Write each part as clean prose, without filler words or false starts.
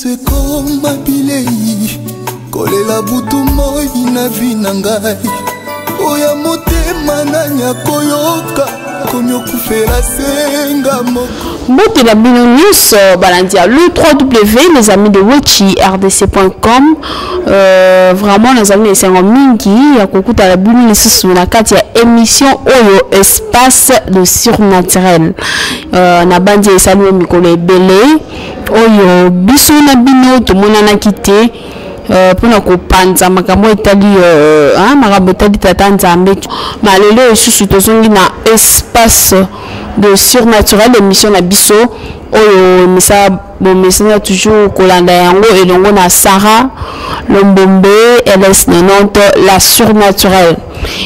sekoma bilei kolela butu moi na vina ngai oya motema na nyakoyoka konyokufela senga moko. Bote la Bino News balandia le 3W les amis de Wechi rdc.com vraiment les amis c'est en mingi ya kokuta la Bino News na kati ya émission oyo espace de surnaturel na bandi esalu mikolo ebele oyo biso na bino tomona na kite pona kopanza makambo etali makambo etali tata nzambe malelo esusu tozongi na espace de surnaturel émission na biso oyo misa bon message toujours kolanda yango elongo na Sarah Lombombe LS90 la surnaturel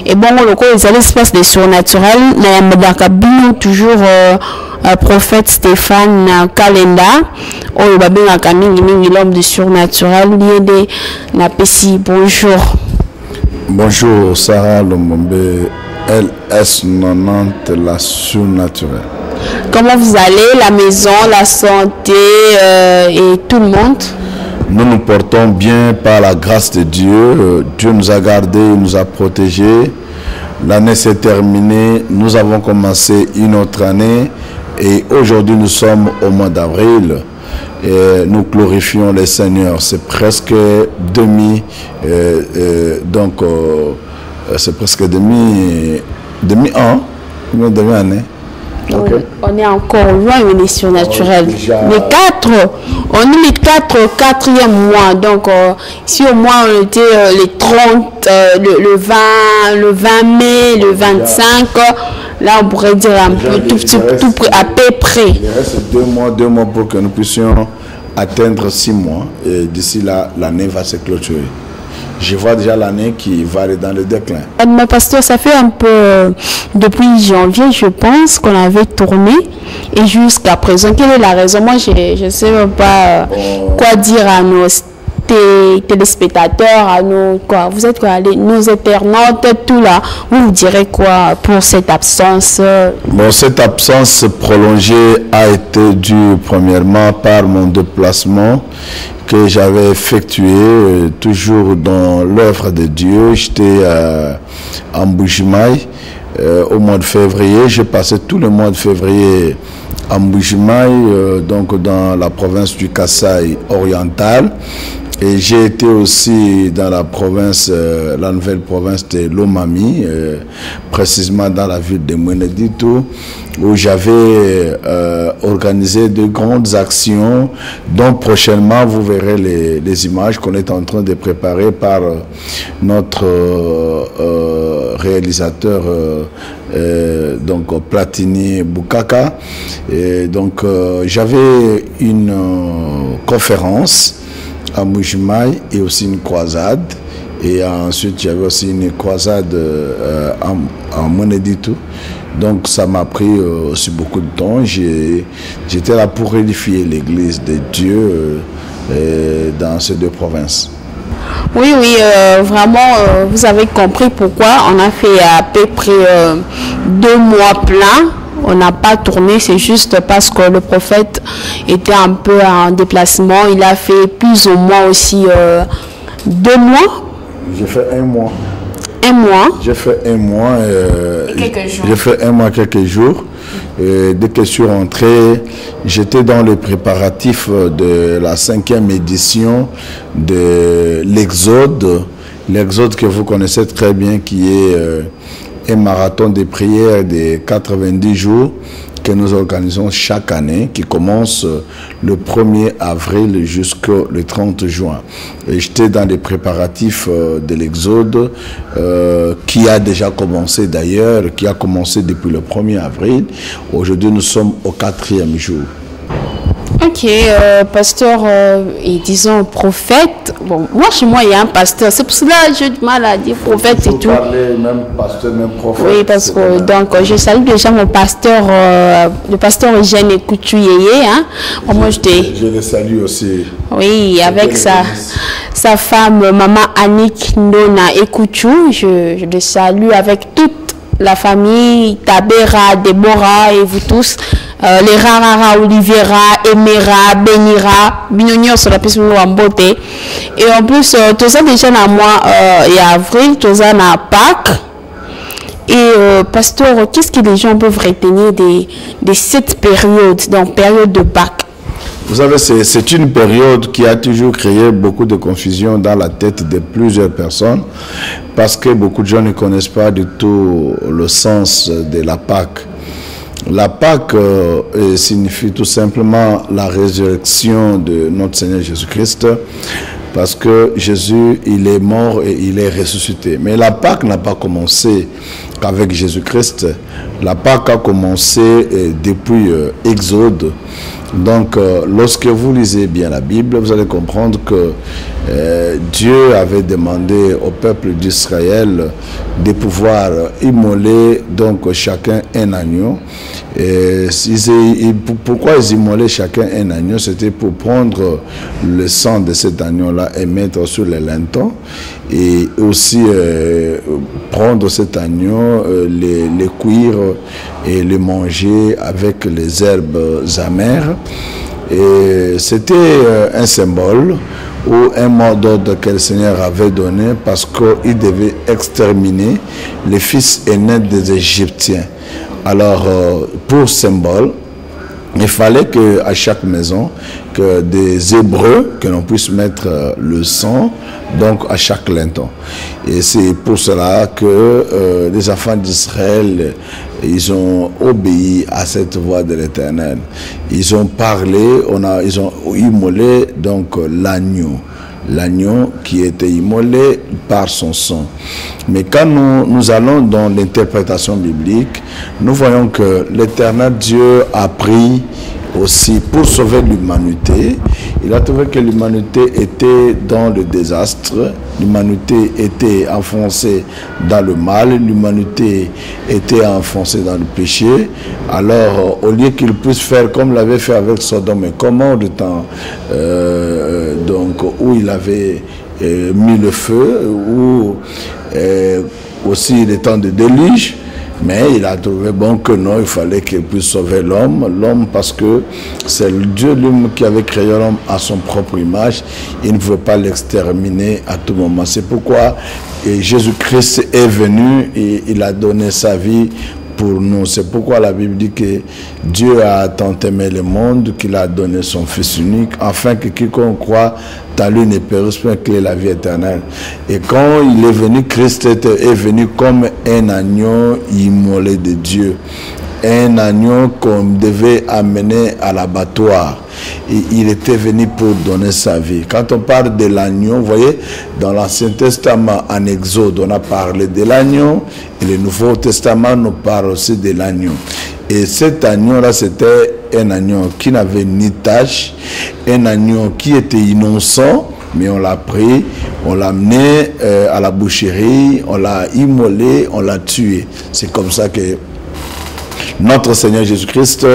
et bon loko les espaces de surnaturel na yambaka bino toujours prophète Stéphane Kalenda oyo babengaka mingi l'homme de surnaturel lié na pesi. Bonjour. Bonjour Sarah Lombombe LS90 la surnaturel. Comment vous allez, la maison, la santé et tout le monde? Nous nous portons bien par la grâce de Dieu. Dieu nous a gardés, nous a protégés. L'année s'est terminée. Nous avons commencé une autre année. Et aujourd'hui, nous sommes au mois d'avril. Et nous glorifions le Seigneur. C'est presque c'est presque demi-an, demi-année. Okay. On est encore loin une surnaturelle. On est le quatrième mois. Donc, si au moins on était les 30, le 20 mai, le 25, là on pourrait dire un peu, à peu près. Il reste 2 mois pour que nous puissions atteindre 6 mois. Et d'ici là, l'année va se clôturer. Je vois déjà l'année qui va aller dans le déclin. Mais pasteur, ça fait un peu depuis janvier, je pense, qu'on avait tourné et jusqu'à présent. Quelle est la raison? Moi, je ne sais même pas quoi dire à nos téléspectateurs, à nos quoi. Vous êtes quoi, nos internautes, tout là. Vous direz quoi pour cette absence? Bon, cette absence prolongée a été due premièrement par mon déplacement que j'avais effectué toujours dans l'œuvre de Dieu. J'étais en Mbujimayi au mois de février. J'ai passé tout le mois de février en Mbujimayi, donc dans la province du Kasaï oriental. Et j'ai été aussi dans la province, la nouvelle province de Lomami, précisément dans la ville de Mweneditu, où j'avais organisé de grandes actions dont prochainement vous verrez les images qu'on est en train de préparer par notre réalisateur donc Platini Bukaka. Et donc j'avais une conférence à Mbujimayi et aussi une croisade. Et ensuite, j'avais aussi une croisade en Mweneditu. Donc, ça m'a pris aussi beaucoup de temps. J'étais là pour édifier l'église de Dieu dans ces 2 provinces. Oui, vraiment, vous avez compris pourquoi on a fait à peu près 2 mois pleins. On n'a pas tourné, c'est juste parce que le prophète était un peu en déplacement. Il a fait plus ou moins aussi 2 mois. J'ai fait 1 mois. 1 mois. J'ai fait 1 mois. Quelques jours. J'ai fait 1 mois, quelques jours. Et dès que je suis rentré, j'étais dans le préparatif de la 5e édition de l'Exode. L'Exode que vous connaissez très bien, qui est un marathon de prière de 90 jours que nous organisons chaque année, qui commence le 1er avril jusqu'au 30 juin. Et j'étais dans les préparatifs de l'Exode, qui a déjà commencé d'ailleurs, qui a commencé depuis le 1er avril. Aujourd'hui, nous sommes au 4e jour. Ok, pasteur et disons prophète. Bon, moi chez moi il y a un pasteur, c'est pour cela que j'ai du mal à dire prophète et tout. Parler même pasteur, même prophète. Oui, parce que donc je salue déjà mon pasteur, le pasteur Eugène Ekoutouyeye. Hein. Bon, moi je le salue aussi. Oui, avec sa femme, maman Annick Nona Ekoutou, je le salue avec toute la famille Tabera, Deborah et vous tous, les Rarara, Oliviera, Emera, Benira, Bignonio sur la piste Wambote. Et en plus, tout ça déjà dans moi, il y a avril, tout ça dans Pâques. Et pasteur, qu'est-ce que les gens peuvent retenir de cette période, donc période de Pâques? Vous savez, c'est une période qui a toujours créé beaucoup de confusion dans la tête de plusieurs personnes parce que beaucoup de gens ne connaissent pas du tout le sens de la Pâque. La Pâque signifie tout simplement la résurrection de notre Seigneur Jésus-Christ parce que Jésus, il est mort et il est ressuscité. Mais la Pâque n'a pas commencé qu'avec Jésus-Christ. La Pâque a commencé depuis Exode. Donc, lorsque vous lisez bien la Bible, vous allez comprendre que Dieu avait demandé au peuple d'Israël de pouvoir immoler donc chacun un agneau. Et pourquoi ils immolaient chacun un agneau? C'était pour prendre le sang de cet agneau-là et mettre sur les lintons et aussi prendre cet agneau, les cuire et le manger avec les herbes amères. Et c'était un symbole ou un mot d'ordre que le Seigneur avait donné parce qu'il devait exterminer les fils aînés des Égyptiens. Alors, pour symbole, il fallait qu'à chaque maison, que des Hébreux, que l'on puisse mettre le sang, donc à chaque linton. Et c'est pour cela que les enfants d'Israël, ils ont obéi à cette voix de l'Éternel. Ils ont parlé, ils ont immolé donc l'agneau. L'agneau qui était immolé par son sang. Mais quand nous allons dans l'interprétation biblique, nous voyons que l'Éternel Dieu a pris aussi pour sauver l'humanité. Il a trouvé que l'humanité était dans le désastre, l'humanité était enfoncée dans le mal, l'humanité était enfoncée dans le péché. Alors, au lieu qu'il puisse faire comme l'avait fait avec Sodome et Gomorrhe, du temps donc, où il avait mis le feu, ou aussi le temps de déluge, mais il a trouvé bon que non, il fallait qu'il puisse sauver l'homme parce que c'est Dieu lui-même qui avait créé l'homme à son propre image. Il ne veut pas l'exterminer à tout moment. C'est pourquoi Jésus-Christ est venu et il a donné sa vie pour nous. C'est pourquoi la Bible dit que Dieu a tant aimé le monde qu'il a donné son Fils unique, afin que quiconque croit en lui ne périsse pas, qu'il ait la vie éternelle. Et quand il est venu, Christ est venu comme un agneau immolé de Dieu. Un agneau qu'on devait amener à l'abattoir. Et il était venu pour donner sa vie. Quand on parle de l'agneau, vous voyez, dans l'Ancien Testament, en Exode, on a parlé de l'agneau. Et le Nouveau Testament nous parle aussi de l'agneau. Et cet agneau-là, c'était un agneau qui n'avait ni tache, un agneau qui était innocent, mais on l'a pris, on l'a amené à la boucherie, on l'a immolé, on l'a tué. C'est comme ça que notre Seigneur Jésus-Christ,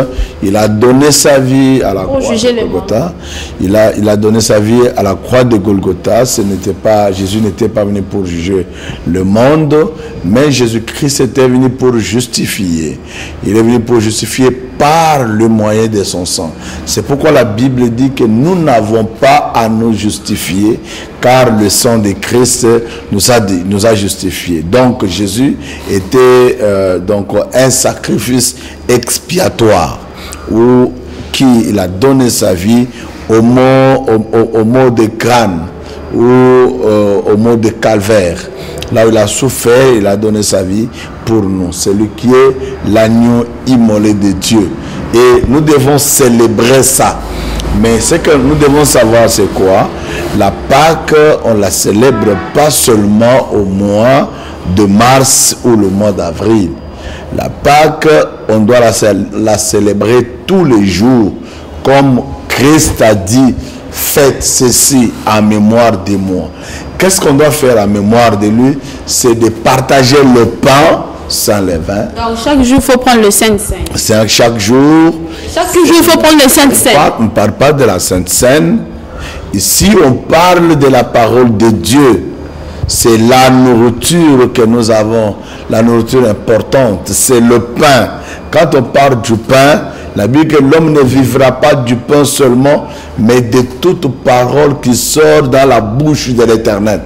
il a donné sa vie à la croix de Golgotha. Il a donné sa vie à la croix de Golgotha. Jésus n'était pas venu pour juger le monde, mais Jésus-Christ était venu pour justifier. Il est venu pour justifier par le moyen de son sang. C'est pourquoi la Bible dit que nous n'avons pas à nous justifier, car le sang de Christ nous a justifiés. Donc Jésus était donc un sacrifice expiatoire où il a donné sa vie au mot de crâne ou au mot de calvaire. Là où il a souffert, il a donné sa vie pour nous. C'est lui qui est l'agneau immolé de Dieu. Et nous devons célébrer ça. Mais ce que nous devons savoir, c'est quoi? La Pâque, on la célèbre pas seulement au mois de mars ou le mois d'avril. La Pâque, on doit la célébrer tous les jours. Comme Christ a dit, faites ceci en mémoire de moi. Qu'est-ce qu'on doit faire en mémoire de lui? C'est de partager le pain sans levain. Donc chaque jour, il faut prendre le Sainte-Seine. Chaque jour. Chaque jour, il faut prendre le Sainte-Seine. On ne parle pas de la Sainte-Seine. Ici, on parle de la parole de Dieu. c'est la nourriture que nous avons, la nourriture importante, c'est le pain. Quand on parle du pain, la Bible dit que l'homme ne vivra pas du pain seulement, mais de toute parole qui sort dans la bouche de l'Éternel.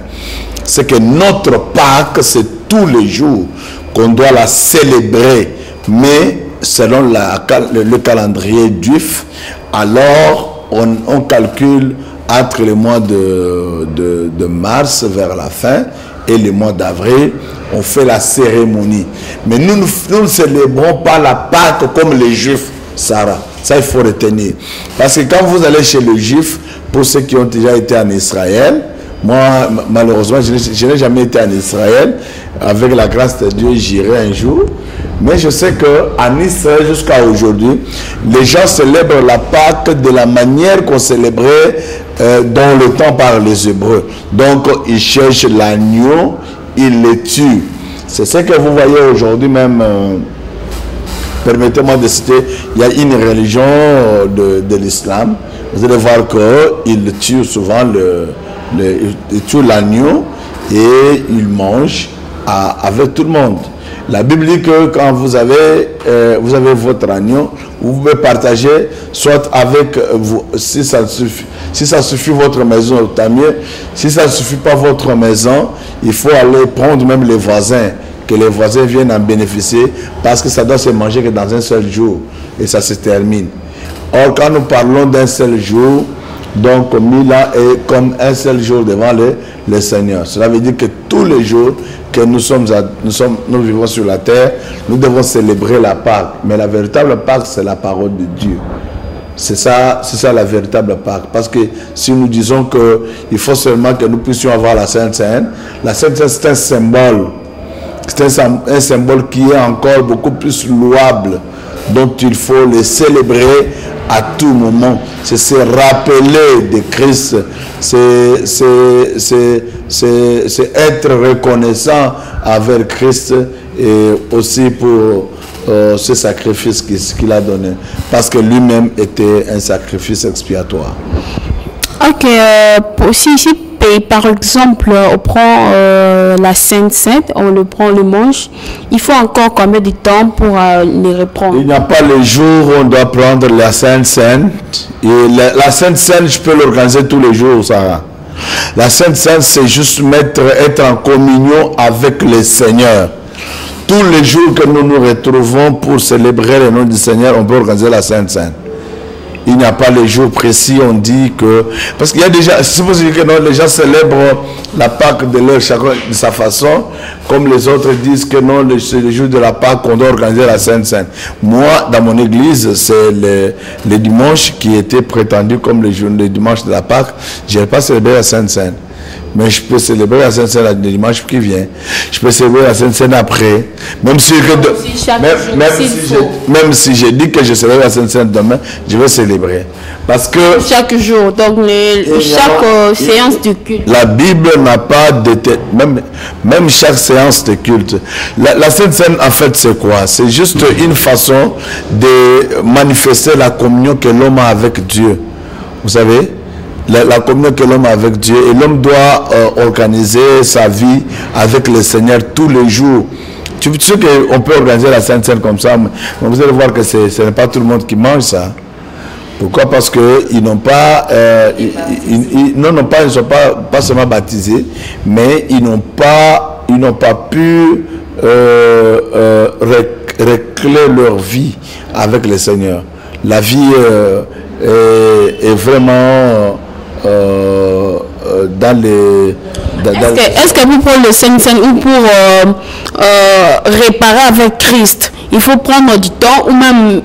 C'est que notre Pâques, c'est tous les jours qu'on doit la célébrer, mais selon le calendrier juif, alors on calcule entre le mois de mars vers la fin et le mois d'avril, on fait la cérémonie. Mais nous ne célébrons pas la Pâque comme les Juifs, Sarah. Ça, il faut retenir. Parce que quand vous allez chez les Juifs, pour ceux qui ont déjà été en Israël, moi, malheureusement, je n'ai jamais été en Israël. Avec la grâce de Dieu, j'irai un jour. Mais je sais qu'en Israël, jusqu'à aujourd'hui, les gens célèbrent la Pâque de la manière qu'on célébrait dans le temps par les Hébreux. Donc, ils cherchent l'agneau, ils le tuent. C'est ce que vous voyez aujourd'hui même. Permettez-moi de citer, il y a une religion de l'islam. Vous allez voir qu'ils tuent souvent ils tuent l'agneau et ils mangent avec tout le monde. La Bible dit que quand vous avez votre agneau, vous pouvez partager soit avec vous, si ça suffit votre maison, tant mieux. Si ça ne suffit pas votre maison, il faut aller prendre même les voisins, que les voisins viennent en bénéficier, parce que ça doit se manger que dans un seul jour et ça se termine. Or, quand nous parlons d'un seul jour, donc 1000 ans est comme un seul jour devant le Seigneur. Cela veut dire que tous les jours que nous vivons sur la terre, nous devons célébrer la Pâque. Mais la véritable Pâque, c'est la parole de Dieu. C'est ça la véritable Pâque. Parce que si nous disons qu'il faut seulement que nous puissions avoir la Sainte Seine, la Sainte Seine, c'est un symbole. C'est un symbole qui est encore beaucoup plus louable, dont il faut le célébrer à tout moment. C'est se rappeler de Christ, c'est être reconnaissant avec Christ et aussi pour ce sacrifice qu'il a donné, parce que lui-même était un sacrifice expiatoire. Ok, si par exemple on prend la Sainte Seine, on le prend le mange, il faut encore combien de temps pour les reprendre? Il n'y a pas le jour où on doit prendre la Sainte Seine. La Sainte Seine, je peux l'organiser tous les jours, Sarah. La Sainte Seine, c'est juste être en communion avec le Seigneur. Tous les jours que nous nous retrouvons pour célébrer le nom du Seigneur, on peut organiser la Sainte Seine. Il n'y a pas les jours précis, on dit que... Parce qu'il y a déjà... Si vous dites que non, les gens célèbrent la Pâque chacun de sa façon, comme les autres disent que non, c'est le jour de la Pâque qu'on doit organiser la Sainte Seine. Moi, dans mon église, c'est le dimanche qui était prétendu comme le dimanche de la Pâque. Je n'ai pas célébré la Sainte Seine. Mais je peux célébrer la Sainte Seine le dimanche qui vient. Je peux célébrer la Sainte Seine après. Même si j'ai dit que je célèbre la Sainte Seine demain, je vais célébrer. Parce que chaque jour, donc chaque séance de culte. La Bible n'a pas de... Même chaque séance de culte. La Sainte Seine, en fait, c'est quoi? C'est juste une façon de manifester la communion que l'homme a avec Dieu. Vous savez? La communion que l'homme a avec Dieu, et l'homme doit organiser sa vie avec le Seigneur tous les jours. Tu sais qu'on peut organiser la Sainte Seine comme ça, mais vous allez voir que ce n'est pas tout le monde qui mange ça. Pourquoi? Parce qu'ils n'ont pas, ils ne sont pas seulement baptisés, mais ils n'ont pas pu réclamer leur vie avec le Seigneur. La vie est vraiment dans les... Est-ce que pour le Sainte Seine ou pour réparer avec Christ, il faut prendre du temps, ou même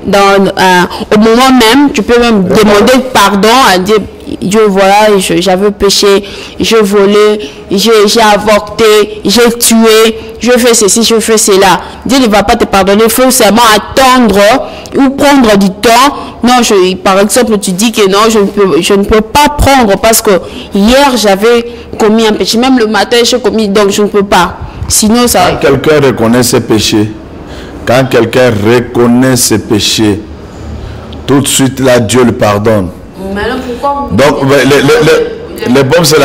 au moment même, tu peux même demander pardon à Dieu. Dieu, voilà, j'avais péché, j'ai volé, j'ai avorté, j'ai tué, je fais ceci, je fais cela. Dieu ne va pas te pardonner, il faut seulement attendre ou prendre du temps. Non, par exemple, tu dis que non, je ne peux pas prendre parce que hier j'avais commis un péché, même le matin j'ai commis, donc je ne peux pas. Sinon, ça... Quand quelqu'un reconnaît ses péchés, tout de suite là, Dieu le pardonne. Mais alors pourquoi donc, Le problème, c'est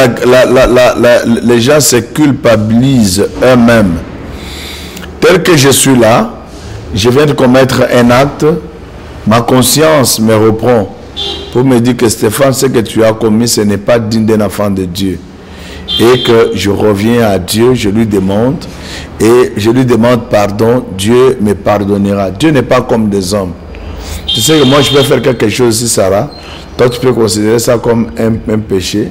les gens se culpabilisent eux-mêmes. Tel que je suis là, je viens de commettre un acte, ma conscience me reprend pour me dire que Stéphane, ce que tu as commis, ce n'est pas digne d'un enfant de Dieu. Et que je reviens à Dieu, je lui demande, et je lui demande pardon, Dieu me pardonnera. Dieu n'est pas comme des hommes. Tu sais que moi, je peux faire quelque chose ici, Sarah. Toi, tu peux considérer ça comme un péché.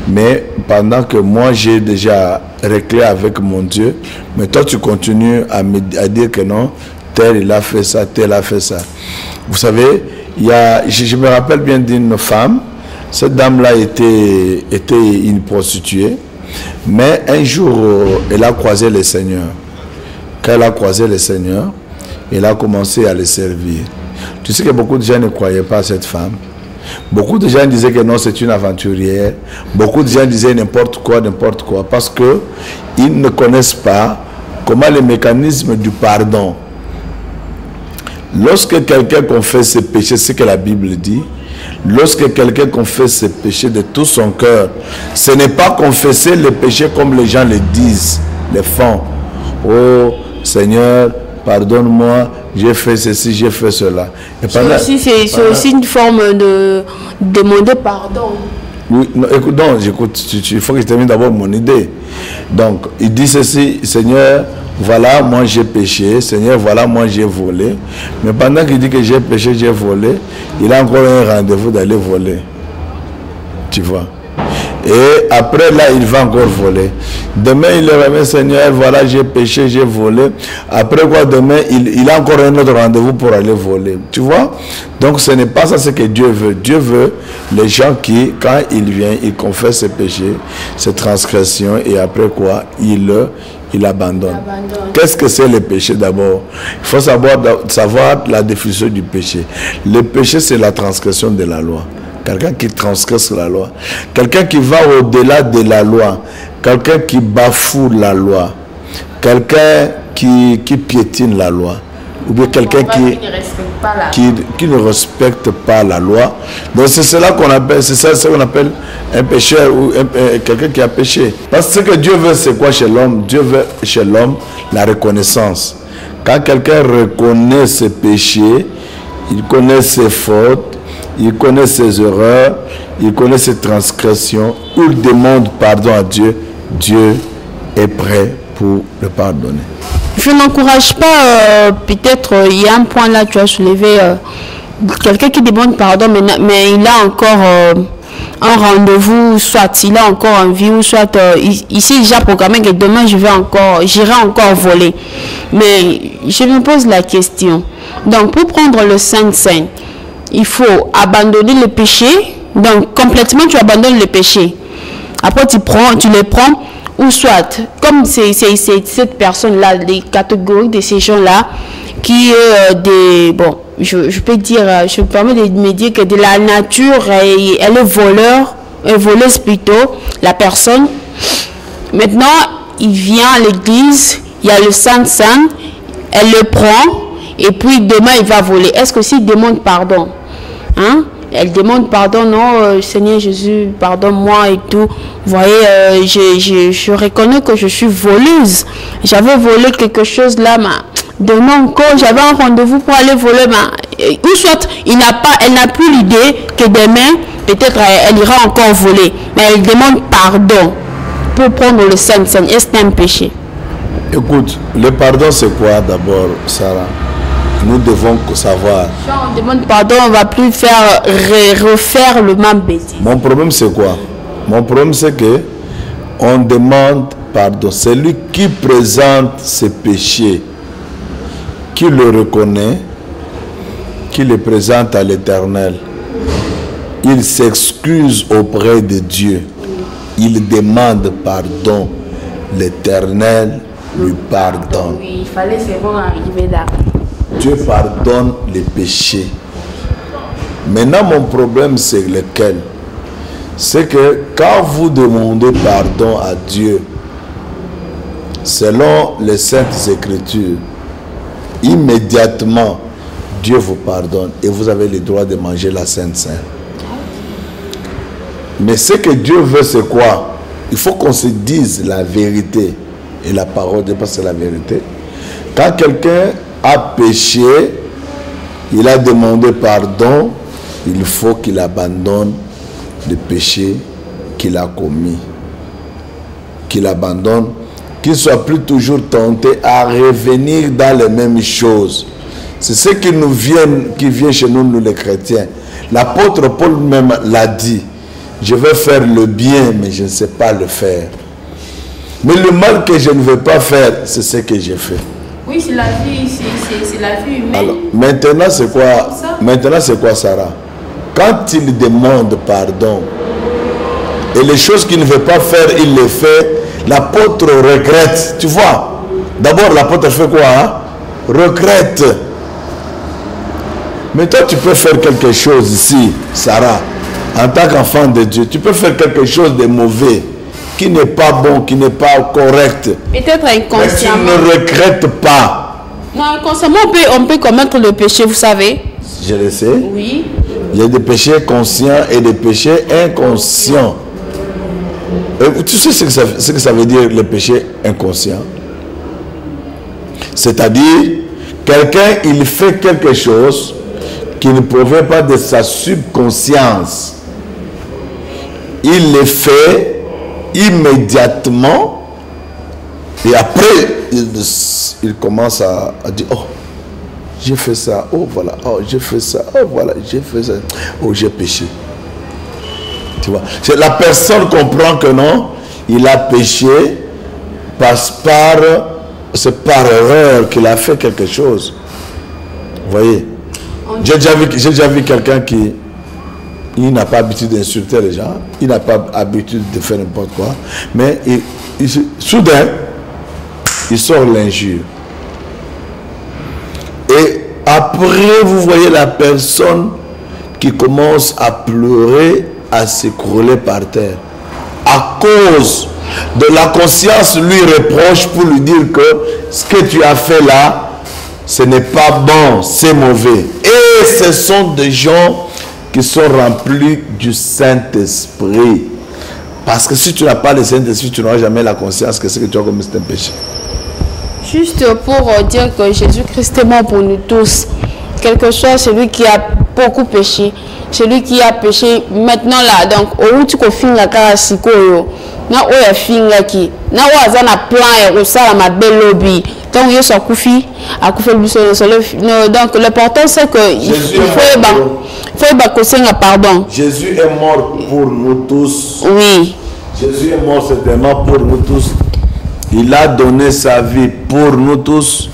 Mais pendant que moi, j'ai déjà réglé avec mon Dieu, mais toi, tu continues à dire que non, tel il a fait ça, tel a fait ça. Vous savez, je me rappelle bien d'une femme. Cette dame-là était une prostituée. Mais un jour, elle a croisé le Seigneur. Quand elle a croisé le Seigneur, elle a commencé à le servir. Tu sais que beaucoup de gens ne croyaient pas à cette femme. Beaucoup de gens disaient que non, c'est une aventurière. Beaucoup de gens disaient n'importe quoi. Parce qu'ils ne connaissent pas comment le mécanisme du pardon. Lorsque quelqu'un confesse ses péchés, c'est ce que la Bible dit. Lorsque quelqu'un confesse ses péchés de tout son cœur, ce n'est pas confesser les péchés comme les gens le disent, les font. Oh Seigneur, pardonne-moi, j'ai fait ceci, j'ai fait cela. C'est aussi une forme de demander pardon. Oui, non, écoute, il faut que je termine d'abord mon idée. Donc, il dit ceci, Seigneur, voilà, moi j'ai péché, Seigneur, voilà, moi j'ai volé. Mais pendant qu'il dit que j'ai péché, j'ai volé, il a encore un rendez-vous d'aller voler. Tu vois. Et après, là, il va encore voler. Demain, il remet, Seigneur, voilà, j'ai péché, j'ai volé. Après quoi, demain, il a encore un autre rendez-vous pour aller voler. Tu vois? Donc, ce n'est pas ça ce que Dieu veut. Dieu veut les gens qui, quand il vient, il confesse ses péchés, ses transgressions, et après quoi, il abandonne. Qu'est-ce que c'est le péché d'abord? Il faut savoir la définition du péché. Le péché, c'est la transgression de la loi. Quelqu'un qui transgresse la loi. Quelqu'un qui va au-delà de la loi. Quelqu'un qui bafoue la loi. Quelqu'un qui piétine la loi. Ou bien quelqu'un qui ne respecte pas la loi. Donc c'est cela qu'on appelle, c'est ça ce qu'on appelle un pécheur ou quelqu'un qui a péché. Parce que ce que Dieu veut, c'est quoi chez l'homme? Dieu veut chez l'homme la reconnaissance. Quand quelqu'un reconnaît ses péchés, il connaît ses fautes, il connaît ses erreurs, il connaît ses transgressions, il demande pardon à Dieu, Dieu est prêt pour le pardonner. Je n'encourage pas, peut-être, il y a un point là, tu as soulevé, quelqu'un qui demande pardon, mais il a encore un rendez-vous, soit il a encore envie, ou soit ici j'ai programmé que demain j'irai encore voler. Mais je me pose la question, donc pour prendre le Saint-Saint, il faut abandonner le péché. Donc complètement tu abandonnes le péché. Après tu les prends, ou soit comme c'est cette personne là, les catégories de ces gens là qui je peux dire, je me permets de me dire que de la nature elle est voleuse plutôt, la personne. Maintenant il vient à l'église, il y a le Saint-Saint, elle le prend et puis demain il va voler. Est-ce que s'il demande pardon, hein? Elle demande pardon, non, Seigneur Jésus, pardonne-moi et tout. Vous voyez, je reconnais que je suis voleuse. J'avais volé quelque chose là, mais demain encore, j'avais un rendez-vous pour aller voler. Ou soit, elle n'a plus l'idée que demain, peut-être elle ira encore voler. Mais elle demande pardon pour prendre le Saint-Saint. Est-ce que c'est un péché? Écoute, le pardon c'est quoi d'abord, Sarah? Nous devons savoir. Si on demande pardon, on ne va plus refaire le même bêtise. Mon problème c'est quoi? Mon problème c'est que on demande pardon. C'est lui qui présente ses péchés, qui le reconnaît, qui le présente à l'Éternel. Il s'excuse auprès de Dieu. Il demande pardon. L'Éternel lui pardonne. Oui, il fallait seulement arriver là. Dieu pardonne les péchés. Maintenant, mon problème, c'est lequel? C'est que quand vous demandez pardon à Dieu, selon les Saintes Écritures, immédiatement, Dieu vous pardonne et vous avez le droit de manger la Sainte Seine. Mais ce que Dieu veut, c'est quoi? Il faut qu'on se dise la vérité. Et la parole de Dieu, c'est la vérité. Quand quelqu'un a péché, il a demandé pardon, il faut qu'il abandonne le péché qu'il a commis. Qu'il abandonne, qu'il ne soit plus toujours tenté à revenir dans les mêmes choses. C'est ce qui vient chez nous, nous les chrétiens. L'apôtre Paul même l'a dit. Je veux faire le bien, mais je ne sais pas le faire. Mais le mal que je ne veux pas faire, c'est ce que j'ai fait. Oui, c'est la vie humaine. Alors, maintenant, c'est quoi? Maintenant, c'est quoi, Sarah? Quand il demande pardon, et les choses qu'il ne veut pas faire, il les fait, l'apôtre regrette. Tu vois? D'abord, l'apôtre fait quoi? Hein? Regrette. Mais toi, tu peux faire quelque chose ici, Sarah. En tant qu'enfant de Dieu, tu peux faire quelque chose de mauvais, qui n'est pas bon, qui n'est pas correct. Peut-être inconsciemment. Mais tu ne regrettes pas. Non, inconsciemment, on peut commettre le péché, vous savez. Je le sais. Oui. Il y a des péchés conscients et des péchés inconscients. Et tu sais ce que ça veut dire, le péché inconscient? C'est-à-dire, quelqu'un, il fait quelque chose qui ne provient pas de sa subconscience. Il le fait immédiatement et après il commence à dire, oh, j'ai fait ça, oh voilà, oh j'ai fait ça, oh voilà, j'ai fait ça, oh j'ai péché. Tu vois, la personne comprend que non, il a péché, c'est par erreur qu'il a fait quelque chose. Vous voyez? J'ai déjà vu quelqu'un qui n'a pas l'habitude d'insulter les gens, il n'a pas l'habitude de faire n'importe quoi, mais soudain, il sort l'injure. Et après, vous voyez la personne qui commence à pleurer, à s'écrouler par terre. À cause de la conscience lui reproche pour lui dire que ce que tu as fait là, ce n'est pas bon, c'est mauvais. Et ce sont des gens qui sont remplis du Saint-Esprit. Parce que si tu n'as pas le Saint-Esprit, tu n'auras jamais la conscience que ce que tu as commis, c'est un péché. Juste pour dire que Jésus-Christ est mort pour nous tous. Quelque chose, celui qui a beaucoup péché. Celui qui a péché maintenant là. Donc, au tu peux finir la carasiko. Na oya finga ki. Na oya na plan et ça ma belle lobby. Donc, il y a donc l'important c'est que il faut pardon. Jésus est mort pour nous tous. Oui. Jésus est mort certainement pour nous tous. Il a donné sa vie pour nous tous.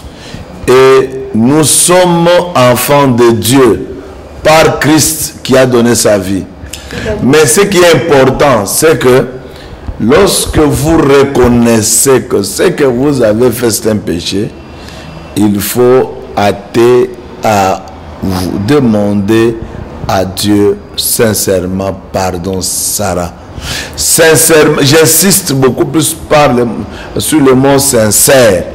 Et nous sommes enfants de Dieu par Christ qui a donné sa vie. Mais ce qui est important, c'est que lorsque vous reconnaissez que ce que vous avez fait c'est un péché, il faut hâter à vous demander à Dieu sincèrement pardon, Sarah. Sincèrement, j'insiste beaucoup plus sur le mot sincère.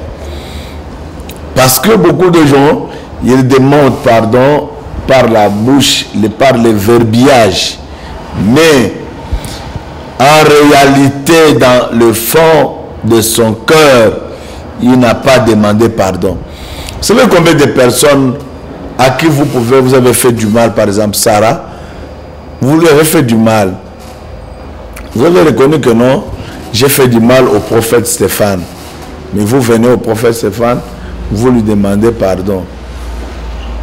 Parce que beaucoup de gens, ils demandent pardon par la bouche, par le verbiage. Mais en réalité, dans le fond de son cœur, il n'a pas demandé pardon. Vous savez combien de personnes à qui vous avez fait du mal, par exemple Sarah, vous lui avez fait du mal. Vous avez reconnu que non, j'ai fait du mal au prophète Stéphane. Mais vous venez au prophète Stéphane, vous lui demandez pardon.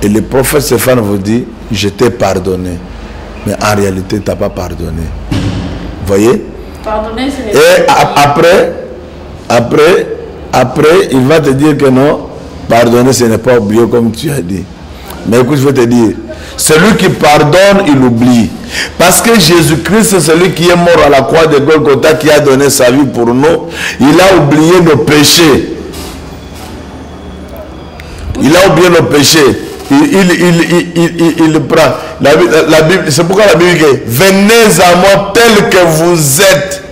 Et le prophète Stéphane vous dit, je t'ai pardonné. Mais en réalité, tu n'as pas pardonné. Vous voyez? Pardonner, c'est et après, il va te dire que non, pardonner, ce n'est pas oublier comme tu as dit. Mais écoute, je vais te dire, celui qui pardonne, il oublie. Parce que Jésus-Christ, c'est celui qui est mort à la croix de Golgotha, qui a donné sa vie pour nous. Il a oublié nos péchés. Il a oublié nos péchés. Il prend. La Bible, c'est pourquoi la Bible dit, venez à moi tel que vous êtes.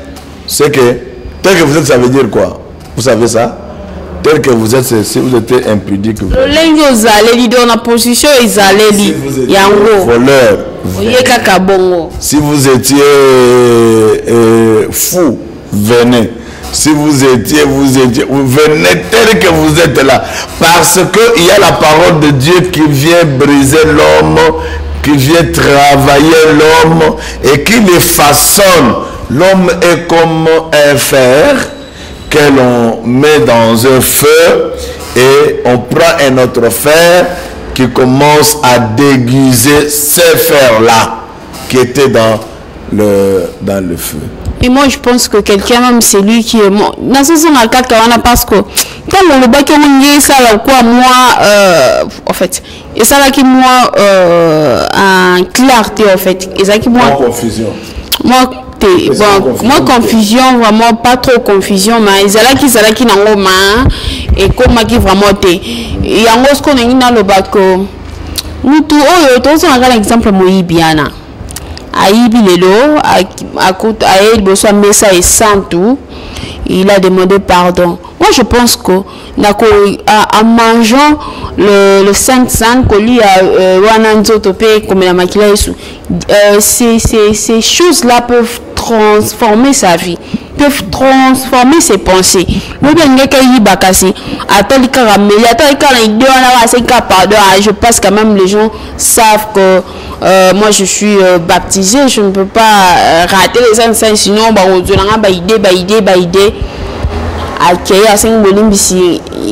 C'est que, tel que vous êtes, ça veut dire quoi? Vous savez ça? Tel que vous êtes, si vous êtes impudique. Le linge aux allées, dans la position, ils allaient si vous êtes voleur, Si vous étiez fou, venez. Si vous étiez, vous venez tel que vous êtes là. Parce qu'il y a la parole de Dieu qui vient briser l'homme, qui vient travailler l'homme et qui le façonne. L'homme est comme un fer que l'on met dans un feu et on prend un autre fer qui commence à déguiser ces fers-là qui étaient dans le feu. Et moi, je pense que quelqu'un, même c'est lui qui est mort. Dans ce sens, parce que quand on le bat, ça quoi, moi, en fait, et ça là qui moi, en clarté, en fait, et ça qui moi. En confusion. Moi, confusion, vraiment pas trop confusion, mais ils là qui n'ont pas et comme qui vraiment té. Et en gros, ce qu'on a dit dans le bac, nous tous, on a un exemple moïbiana. Aïbi Lelo, il a demandé pardon. Moi, je pense que en mangeant le 500 colis ces choses-là peuvent transformer sa vie, peuvent transformer ses pensées. Je pense quand même les gens savent que moi je suis baptisé, je ne peux pas rater les 500, sinon il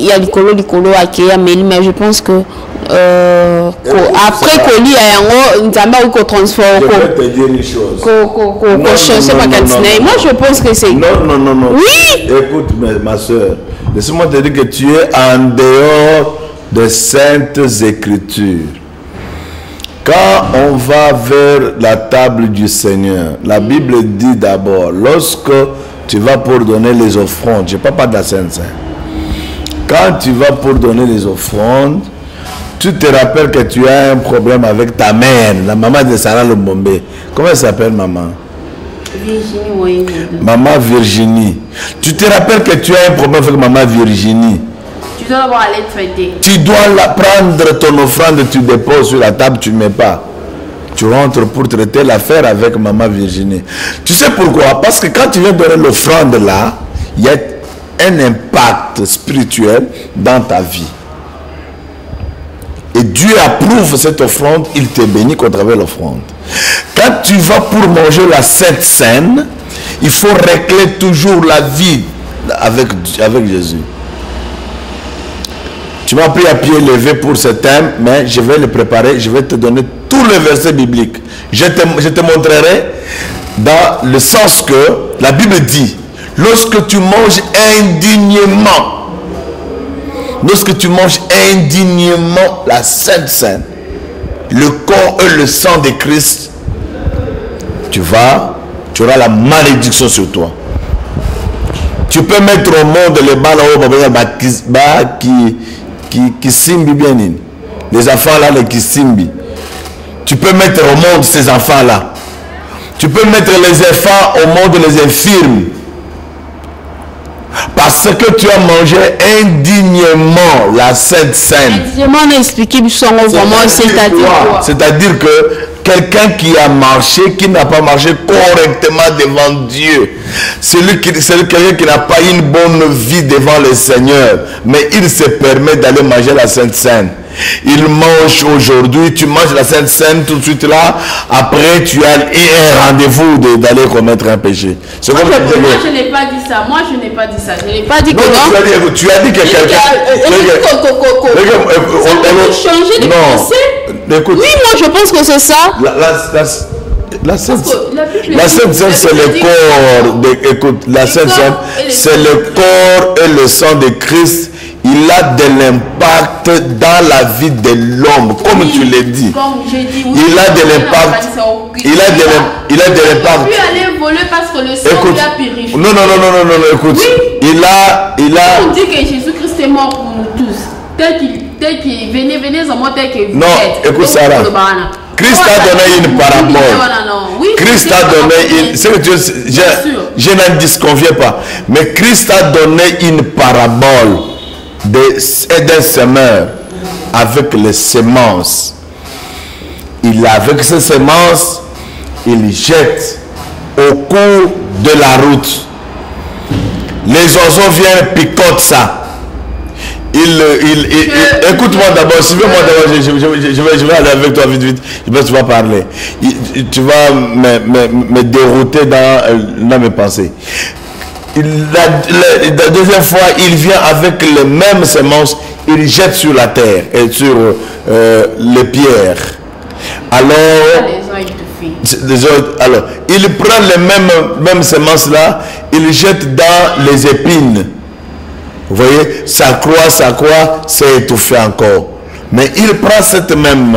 y a mais je pense que après qu'on lit qu'on transforme. Je vais te dire une chose. Moi je pense que c'est. Non. Oui. Écoute ma soeur, laisse-moi te dire que tu es en dehors des saintes écritures. Quand on va vers la table du Seigneur, la Bible dit d'abord, lorsque tu vas pour donner les offrandes, je ne parle pas de la Sainte-Sainte. Quand tu vas pour donner les offrandes, tu te rappelles que tu as un problème avec ta mère, la maman de Sarah Lumbombe. Comment elle s'appelle, maman? Virginie, oui. Maman Virginie. Tu te rappelles que tu as un problème avec maman Virginie. Tu dois avoir aller traiter. Tu dois la prendre ton offrande, tu déposes sur la table, tu ne mets pas. Tu rentres pour traiter l'affaire avec maman Virginie. Tu sais pourquoi? Parce que quand tu viens donner l'offrande là, il y a un impact spirituel dans ta vie. Et Dieu approuve cette offrande, il te bénit qu'au travers de l'offrande. Quand tu vas pour manger la Sainte Seine, il faut régler toujours la vie avec Jésus. Tu m'as pris à pied levé pour ce thème, mais je vais le préparer, je vais te donner tous les versets bibliques. Je te montrerai dans le sens que la Bible dit, lorsque tu manges indignement, la Sainte Seine, le corps et le sang de Christ, tu auras la malédiction sur toi. Tu peux mettre au monde les balles qui simbi bien. Les enfants là, les qui simbi. Tu peux mettre au monde ces enfants là. Tu peux mettre les enfants au monde, les infirmes. Parce que tu as mangé indignement la Sainte Seine. C'est-à-dire que quelqu'un qui a marché, qui n'a pas marché correctement devant Dieu, c'est quelqu'un qui n'a pas une bonne vie devant le Seigneur, mais il se permet d'aller manger la Sainte Seine. Il mange aujourd'hui, tu manges la Sainte Seine tout de suite là, après tu as un rendez-vous d'aller commettre un péché. Moi je n'ai pas dit ça, je n'ai pas dit que non. Tu as dit que quelqu'un... changer de pensée. Écoute, oui, moi je pense que c'est ça. La Sainte Seine, c'est le corps. Écoute, la Sainte Seine, c'est le corps et le sang de Christ. Il a de l'impact dans la vie de l'homme, comme tu l'as dit. Comme j'ai dit, oui, il a de l'impact. Il a de l'impact. Il a pu aller voler parce que le sang lui a purifié. Non, écoute. Oui. Il a. On dit que Jésus-Christ est mort pour nous tous. Tel qu'il venez en moi, tel qu'il. Non, écoute Sarah. Christ a donné une parabole. Christ a donné une... Je n'en disconviens pas. Mais Christ a donné une parabole d'un semeur avec les semences. Il avec ses semences, il jette au cours de la route. Les oiseaux viennent, picotent ça. Écoute-moi d'abord, suivez-moi d'abord, je vais aller avec toi vite, tu vas parler. Tu vas me dérouter dans mes pensées. La deuxième fois, il vient avec les mêmes semences, il jette sur la terre et sur les pierres. Alors, il prend les mêmes semences là, il jette dans les épines. Vous voyez, ça croît, c'est étouffé encore. Mais il prend cette même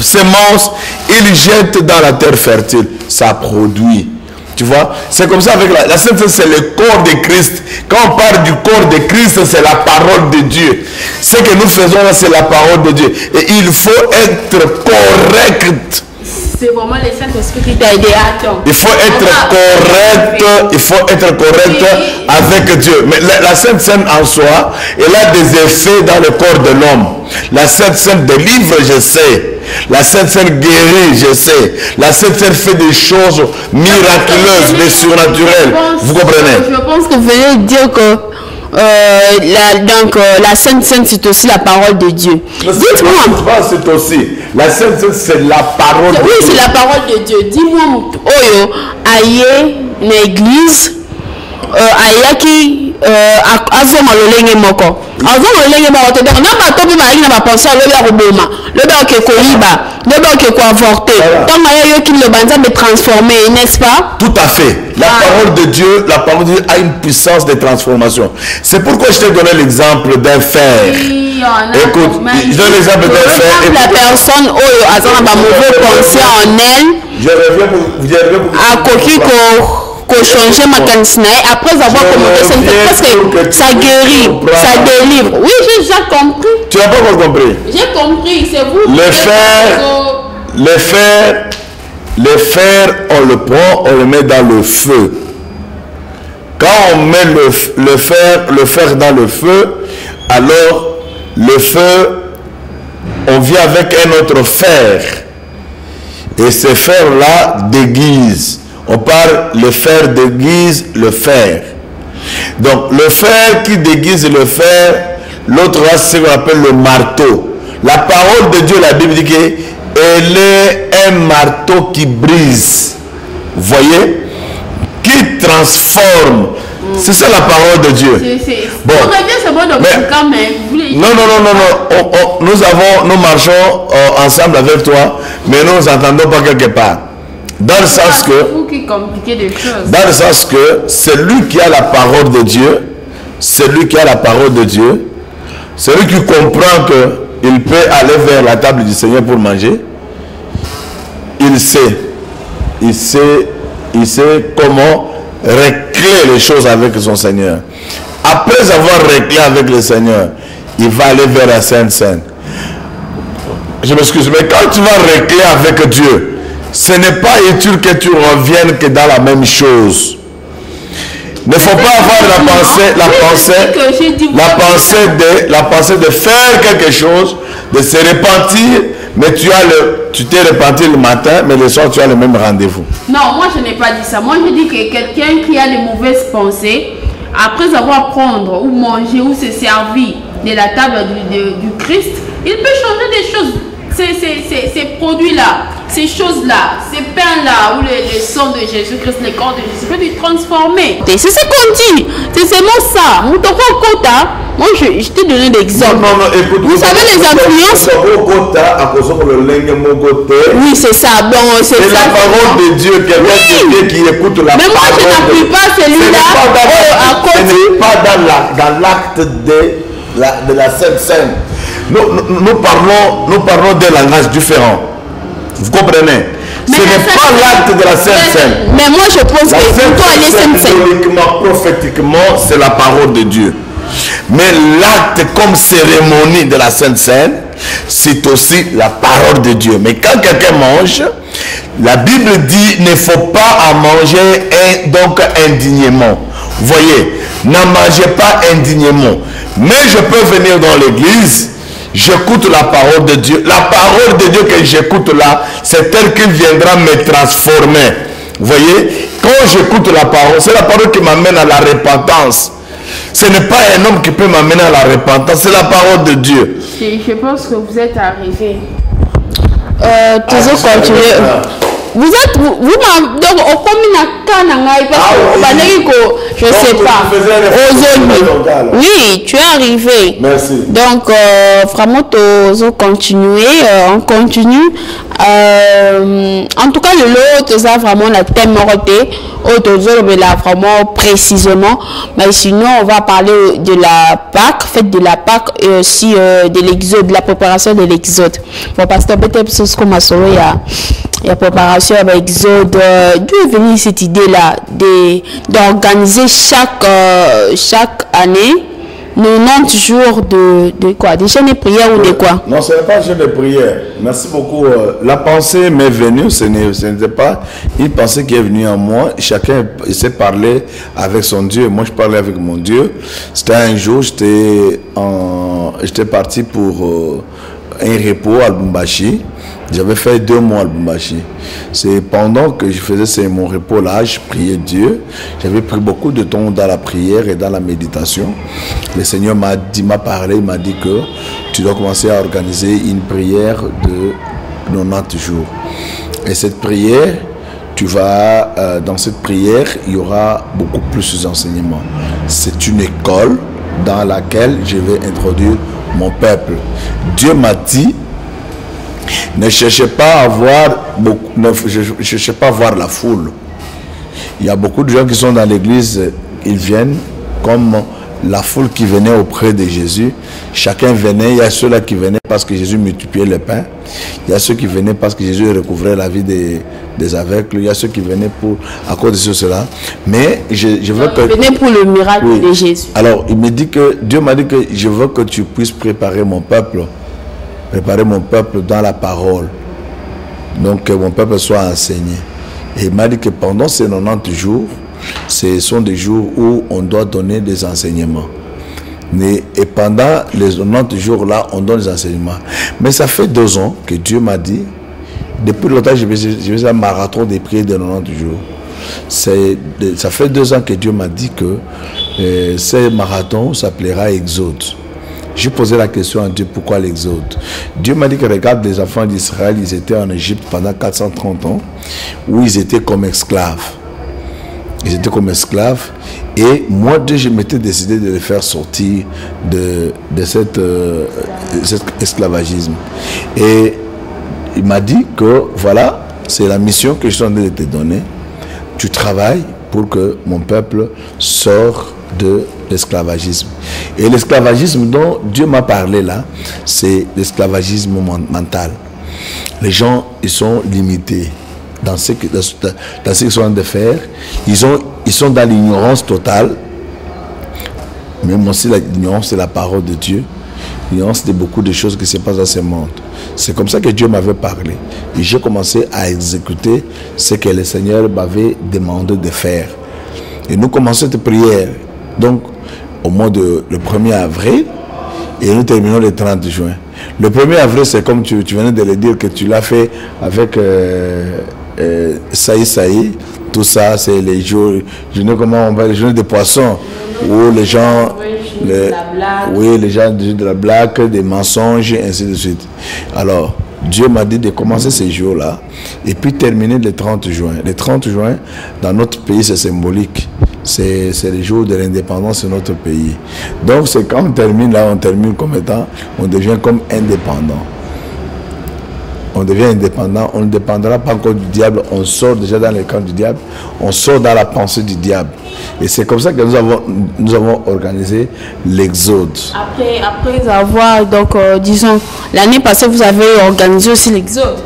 semence, il jette dans la terre fertile, ça produit. Tu vois, c'est comme ça avec la Sainte Seine, c'est le corps de Christ. Quand on parle du corps de Christ, c'est la parole de Dieu. Ce que nous faisons là, c'est la parole de Dieu. Et il faut être correct. C'est vraiment le Saint-Esprit qui t'a aidé à attendre. Il faut être correct avec Dieu. Mais la Sainte Seine en soi, elle a des effets dans le corps de l'homme. La Sainte Seine délivre, je sais. La Sainte Seine guérit, je sais. La Sainte Seine fait des choses miraculeuses, des surnaturelles. Vous comprenez? Je pense que vous venez de dire que la Sainte Seine, c'est aussi la parole de Dieu. Dites-moi. C'est aussi. La Sainte Seine, c'est la parole de Dieu. Oui, c'est la parole de Dieu. Dis-moi, Oyo, aïe, l'église, ayaki, azoma lolenge moko. Azoma lolenge moko. Donc, n'a pas topé ma ligne, n'a pas pensé à l'obéa roboma. L'obéa qui est kohiba. L'obéa qui est avorté. Donc, aïe, qui le banza de transformer, n'est-ce pas? Tout à fait. La parole de Dieu a une puissance de transformation. C'est pourquoi je t'ai donné l'exemple d'un fer. Écoute, je donne l'exemple d'un fer. La personne, Oyo, azoma ba mauvais pensée en elle. Je reviens pour à coquille qu'on change ma cansinaï après avoir commenté parce que ça guérit, ça délivre. Oui, j'ai déjà compris. Tu n'as pas encore compris? J'ai compris, c'est vous. Le fer, on le prend, on le met dans le feu. Quand on met le fer dans le feu, alors le feu, on vient avec un autre fer. Et ce fer-là déguise. On parle, le fer déguise le fer. Donc, le fer qui déguise le fer, l'autre là, c'est ce qu'on appelle le marteau. La parole de Dieu, la Bible dit qu'elle est un marteau qui brise. Vous voyez? Qui transforme. C'est ça la parole de Dieu. Bon. Non. Nous marchons ensemble avec toi, mais nous nous entendons pas quelque part. Dans le sens que celui qui a la parole de Dieu, celui qui comprend qu'il peut aller vers la table du Seigneur pour manger, il sait comment régler les choses avec son Seigneur. Après avoir réglé avec le Seigneur, il va aller vers la Sainte Seine. Je m'excuse, mais quand tu vas régler avec Dieu, ce n'est pas utile que tu reviennes que dans la même chose. Il ne faut pas avoir la pensée de faire quelque chose, de se repentir, mais tu t'es repenti le matin, mais le soir tu as le même rendez-vous. Non, moi je n'ai pas dit ça. Moi je dis que quelqu'un qui a les mauvaises pensées, après avoir prendre ou manger ou se servir de la table du Christ, il peut changer des choses. Ces produits-là, ces choses-là, ces pains-là, ou le sang de Jésus-Christ, le corps de Jésus, peut être transformé. C'est ce qu'on dit. C'est seulement ça. Moi, je t'ai donné l'exemple. Vous savez les influences. Oui, c'est ça. Bon, c'est la parole de Dieu, quelqu'un qui écoute la parole. Mais moi, je n'appuie pas celui-là. Ce n'est pas dans l'acte de la Sainte Seine. Nous parlons d'un langage différent. Vous comprenez? Ce n'est pas l'acte de la Sainte Seine. Mais moi je pense que plutôt aller Sainte Seine. Symboliquement, prophétiquement, c'est la parole de Dieu. Mais l'acte comme cérémonie de la Sainte Seine, c'est aussi la parole de Dieu. Mais quand quelqu'un mange, la Bible dit ne faut pas en manger donc indignement. Vous voyez, n'en mangez pas indignement. Mais je peux venir dans l'église. j'écoute la parole de Dieu. La parole de Dieu que j'écoute là, c'est elle qui viendra me transformer. Vous voyez, quand j'écoute la parole, c'est la parole qui m'amène à la repentance. Ce n'est pas un homme qui peut m'amener à la repentance, c'est la parole de Dieu. Je pense que vous êtes arrivé. Toujours continuer. Vous êtes, vous donc au je sais pas. Oui, tu es arrivé. Merci. Donc vraiment, on continue. En tout cas, le lot, ça vraiment la thème mais là vraiment précisément. Mais sinon, on va parler de la Pâque, fête de la Pâque et aussi de l'exode, de la préparation de l'exode. Bon, parce que peut-être ce qu'on m'a sauvé, il y a préparation avec l'exode. D'où est venue cette idée-là d'organiser chaque année 90 jours de quoi? Des chaînes de prière ou de quoi? Non, ce n'est pas un chaîne de prière. Merci beaucoup. La pensée m'est venue, ce n'était pas une pensée qui est venue en moi. Chacun s'est parlé avec son Dieu. Moi, je parlais avec mon Dieu. C'était un jour, j'étais parti pour un repos à Lubumbashi. J'avais fait 2 mois à Lubumbashi. C'est pendant que je faisais mon repos là, je priais Dieu. J'avais pris beaucoup de temps dans la prière et dans la méditation. Le Seigneur m'a parlé, il m'a dit que tu dois commencer à organiser une prière de 90 jours. Et cette prière, dans cette prière, il y aura beaucoup plus d'enseignements. C'est une école dans laquelle je vais introduire mon peuple. Dieu m'a dit, ne cherchez pas à voir la foule. Il y a beaucoup de gens qui sont dans l'église, ils viennent comme la foule qui venait auprès de Jésus. Chacun venait, il y a ceux-là qui venaient parce que Jésus multipliait le pain. Il y a ceux qui venaient parce que Jésus recouvrait la vie des aveugles. Il y a ceux qui venaient à cause de cela. Mais je veux que... Ils venaient pour le miracle de Jésus. Alors, Dieu m'a dit que je veux que tu puisses préparer mon peuple dans la parole. Donc, que mon peuple soit enseigné. Et il m'a dit que pendant ces 90 jours, ce sont des jours où on doit donner des enseignements. Et pendant les 90 jours-là, on donne des enseignements. Mais ça fait 2 ans que Dieu m'a dit, depuis longtemps, je fais un marathon des prières de 90 jours. Ça fait 2 ans que Dieu m'a dit que ce marathon s'appellera Exode. J'ai posé la question à Dieu, pourquoi l'exode? Dieu m'a dit que regarde, les enfants d'Israël, ils étaient en Égypte pendant 430 ans, où ils étaient comme esclaves. Ils étaient comme esclaves. Et moi, Dieu, je m'étais décidé de les faire sortir de cet esclavagisme. Et il m'a dit que, voilà, c'est la mission que je suis en train de te donner. Tu travailles pour que mon peuple sorte de l'esclavagisme. Et l'esclavagisme dont Dieu m'a parlé là, c'est l'esclavagisme mental. Les gens, ils sont limités dans ce qu'ils sont en train de faire. Ils sont dans l'ignorance totale. Même aussi l'ignorance de la parole de Dieu. L'ignorance de beaucoup de choses qui se passent dans ce monde. C'est comme ça que Dieu m'avait parlé. Et j'ai commencé à exécuter ce que le Seigneur m'avait demandé de faire. Et nous commençons cette prière. Donc, au mois le 1er avril, et nous terminons le 30 juin. Le 1er avril, c'est comme tu venais de le dire, que tu l'as fait avec Saï, tout ça, c'est les jours, comment on va, les journées de poissons, où les gens, les gens de la blague, des mensonges, et ainsi de suite. Alors, Dieu m'a dit de commencer ces jours-là, et puis terminer le 30 juin. Le 30 juin, dans notre pays, c'est symbolique. C'est le jour de l'indépendance de notre pays. Donc, c'est quand on termine là, on termine comme étant, on devient comme indépendant. On devient indépendant, on ne dépendra pas encore du diable, on sort déjà dans le camp du diable, on sort dans la pensée du diable. Et c'est comme ça que nous avons organisé l'exode. Après avoir, donc, disons, l'année passée, vous avez organisé aussi l'exode.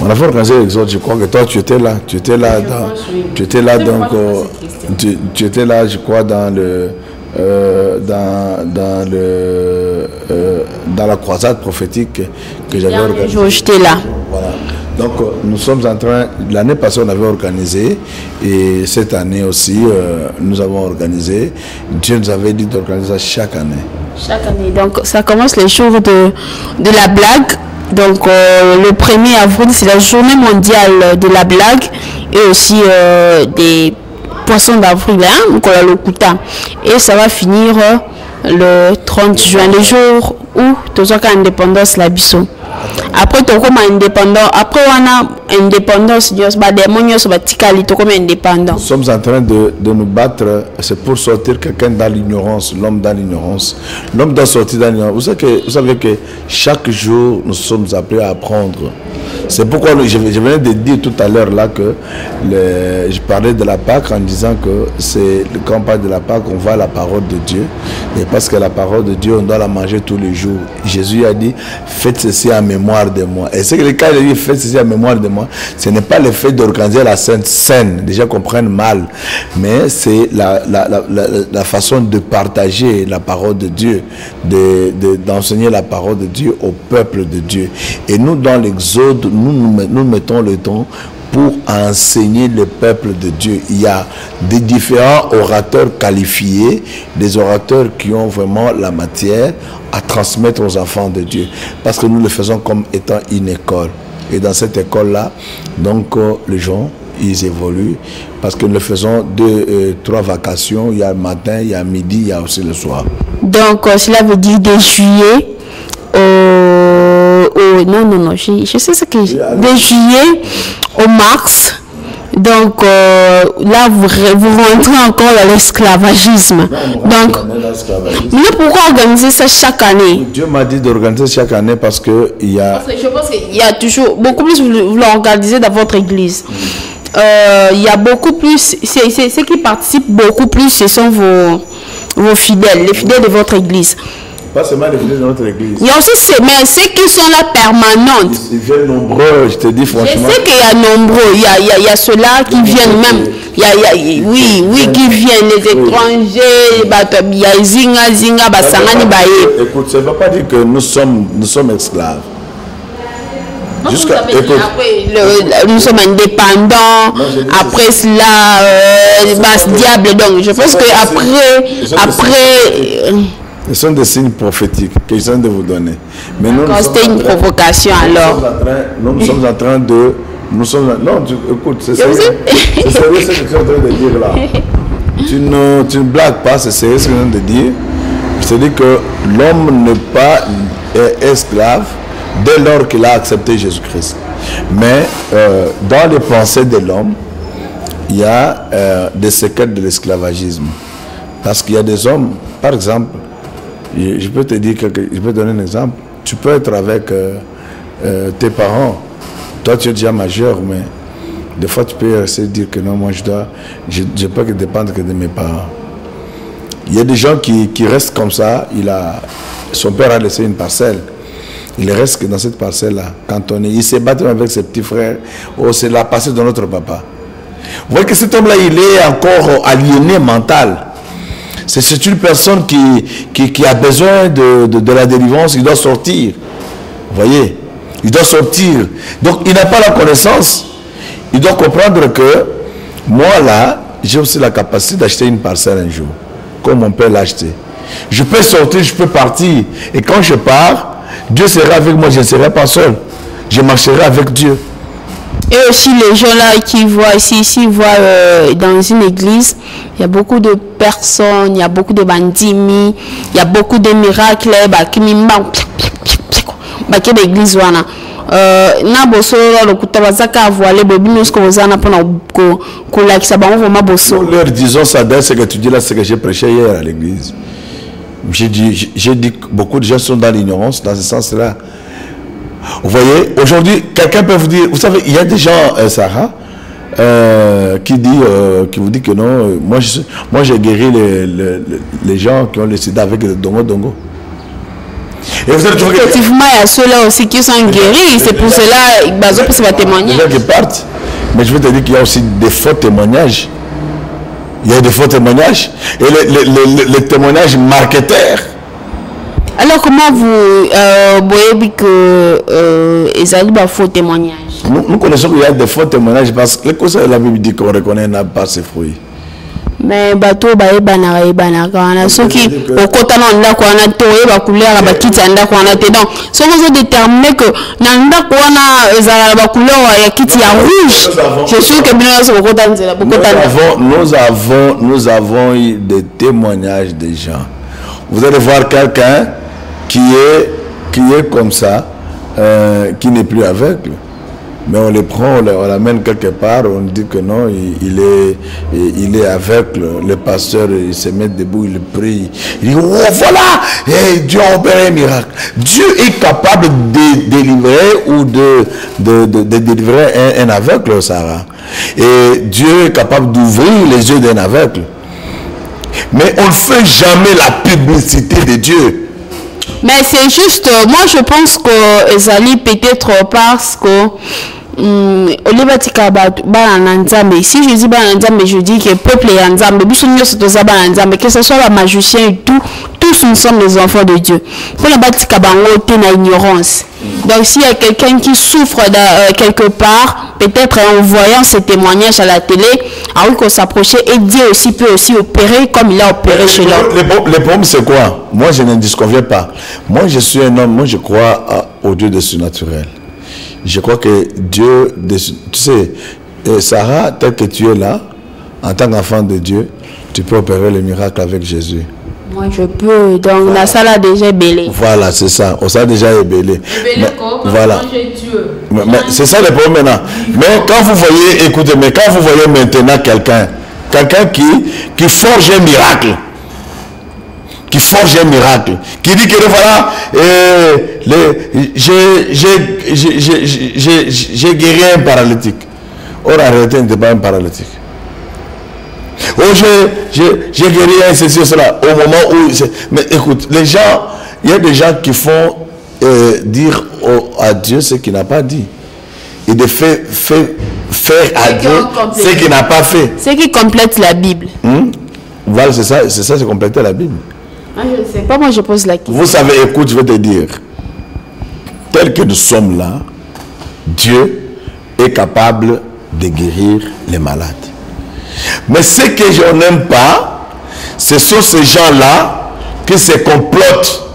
On a fait organiser l'exode, je crois que toi tu étais là, tu étais là, je crois, dans la croisade prophétique que j'avais organisée. J'étais là. Voilà. Donc nous sommes en train, l'année passée on avait organisé et cette année aussi nous avons organisé. Dieu nous avait dit d'organiser ça chaque année. Chaque année, donc ça commence les jours de la blague. Donc le 1er avril c'est la journée mondiale de la blague et aussi des poissons d'avril, hein, et ça va finir le 30 juin, le jour où tu as l'indépendance la biso. Après tu as indépendant, après on a indépendance, nous sommes en train de nous battre, c'est pour sortir quelqu'un dans l'ignorance, l'homme dans l'ignorance. L'homme doit sortir dans l'ignorance. Vous savez que chaque jour nous sommes appelés à apprendre. C'est pourquoi je venais de dire tout à l'heure là que je parlais de la Pâque en disant que c'est quand on parle de la Pâque, on voit la parole de Dieu. Et parce que la parole de Dieu, on doit la manger tous les jours. Jésus a dit, faites ceci en mémoire de moi. Et c'est que quand il dit, faites ceci en mémoire de moi, ce n'est pas le fait d'organiser la Sainte Seine, déjà qu'on prenne mal, mais c'est la façon de partager la parole de Dieu, d'enseigner la parole de Dieu au peuple de Dieu. Et nous, dans l'Exode, nous mettons le temps pour enseigner le peuple de Dieu. Il y a des différents orateurs qualifiés, des orateurs qui ont vraiment la matière à transmettre aux enfants de Dieu. Parce que nous le faisons comme étant une école. Et dans cette école-là, donc les gens, ils évoluent parce que nous le faisons 3 vacations. Il y a le matin, il y a midi, il y a aussi le soir. Donc cela veut dire de juillet non, je sais ce que de juillet au mars. Donc là vous rentrez encore dans l'esclavagisme. Donc mais pourquoi organiser ça chaque année? Dieu m'a dit d'organiser chaque année parce que je pense qu'il y a toujours beaucoup plus, vous l'organisez dans votre église. Il y a beaucoup plus, ceux qui participent beaucoup plus, ce sont vos fidèles, les fidèles de votre église. Pas seulement les fidèles de notre église. Il y a aussi ceux qui sont là permanentes. Ils viennent nombreux, je te dis franchement. Je sais qu'il y a nombreux. Il y a ceux-là qui viennent même. Oui, qui viennent, les étrangers, il y a Zinga, Basangani Baye. Écoute, ça ne veut pas dire que nous sommes esclaves. Après, nous sommes indépendants. Après cela, basse diable. Donc, je pense que après. Ce sont des signes prophétiques que je viens de vous donner. Mais nous, c'était une provocation alors. Nous sommes en train de. Non, écoute, c'est sérieux. C'est sérieux ce que tu es en train de dire là. Tu ne blagues pas, c'est sérieux ce que je viens de dire. Je te dis que l'homme n'est pas esclave dès lors qu'il a accepté Jésus-Christ. Mais dans les pensées de l'homme, il y a des séquelles de l'esclavagisme. Parce qu'il y a des hommes, par exemple, je peux te dire, je peux donner un exemple. Tu peux être avec tes parents. Toi, tu es déjà majeur, mais des fois, tu peux essayer de dire que non, moi, je peux dépendre que de mes parents. Il y a des gens qui restent comme ça. Son père a laissé une parcelle. Il reste dans cette parcelle-là, cantonné. Il s'est battu avec ses petits frères. Oh, c'est la parcelle de notre papa. Vous voyez que cet homme-là, il est encore aliéné mental. C'est une personne qui a besoin de la délivrance, il doit sortir. Vous voyez? Il doit sortir. Donc, il n'a pas la connaissance. Il doit comprendre que moi, là, j'ai aussi la capacité d'acheter une parcelle un jour, comme mon père l'a acheté. Je peux sortir, je peux partir. Et quand je pars, Dieu sera avec moi, je ne serai pas seul. Je marcherai avec Dieu. Et aussi les gens là qui voient ici voient dans une église, il y a beaucoup de personnes, il y a beaucoup de bandimi, il y a beaucoup de miracles, l'église wana. Na boso le kutabazaka voilé bobino ce que vous en a pour kolakisa bango vraiment boso. Leur disons ça dans ce que tu dis là, c'est que j'ai prêché hier à l'église. J'ai dit que beaucoup de gens sont dans l'ignorance dans ce sens-là. Vous voyez, aujourd'hui, quelqu'un peut vous dire, vous savez, il y a des gens, Sarah, qui vous dit que non, moi j'ai guéri les gens qui ont le sida avec le dongo. Et vous allez trouver effectivement, il y a ceux-là aussi qui sont guéris, c'est pour cela, Bazo pour se témoigner. Les gens qui partent, mais je veux te dire qu'il y a aussi des faux témoignages. Il y a des faux témoignages et les témoignages marketeurs. Alors comment vous voyez que ils ont des faux témoignages? Nous connaissons qu'il y a des faux témoignages parce que le conseil de la Bible dit qu'on reconnaît n'a pas ses fruits. Mais bateau bae banara kana soki okota na ndako wana toye ba couleur ba kiti ndako wana te donc so vous déterminer que na ndako wana ezala ba couleur ya kiti ya rouge je suis que bien so okota nzela bokota nous avons eu des témoignages des gens. Vous allez voir quelqu'un qui est comme ça qui n'est plus aveugle. Mais on le prend, on l'amène quelque part, on dit que non, il est aveugle. Le pasteur, il se met debout, il prie. Il dit, oh voilà, hey, Dieu a opéré un miracle. Dieu est capable de délivrer ou de délivrer un aveugle, Sarah. Et Dieu est capable d'ouvrir les yeux d'un aveugle. Mais on ne fait jamais la publicité de Dieu. Mais c'est juste, moi je pense que Ezali peut-être parce que si je dis Bananzambe, je dis que le peuple est Nzambe, que ce soit la magicien et tout, tous nous sommes les enfants de Dieu. Pour la batika bango t'es na ignorance. Donc s'il y a quelqu'un qui souffre quelque part, peut-être en voyant ces témoignages à la télé, ah oui qu'on s'approcher et Dieu aussi peut aussi opérer comme il a opéré chez l'autre. Le problème c'est quoi? Moi je ne disconviens pas. Moi je suis un homme, moi je crois au Dieu de surnaturel. Je crois que Dieu, tu sais, Sarah, tel que tu es là, en tant qu'enfant de Dieu, tu peux opérer le miracle avec Jésus. Moi je peux, donc voilà. La salle a déjà ébélé. Voilà, c'est ça, on s'est déjà ébélé. Voilà. Mais c'est ça le problème maintenant. Mais quand vous voyez, écoutez, mais quand vous voyez maintenant quelqu'un qui forge un miracle, qui forge un miracle, qui dit que voilà, j'ai guéri un paralytique. Or, en réalité, il n'était pas un paralytique. Oh, j'ai guéri un ceci, cela. Au moment où... Mais écoute, les gens, il y a des gens qui font dire à Dieu ce qu'il n'a pas dit. Et de faire à Dieu ce qu'il n'a pas fait. Ce qui complète la Bible. Voilà, c'est ça, c'est compléter la Bible. Ah, je ne sais pas, moi je pose la question. Vous savez, écoute, je vais te dire, tel que nous sommes là, Dieu est capable de guérir les malades. Mais ce que je n'aime pas, ce sont ces gens-là qui se complotent.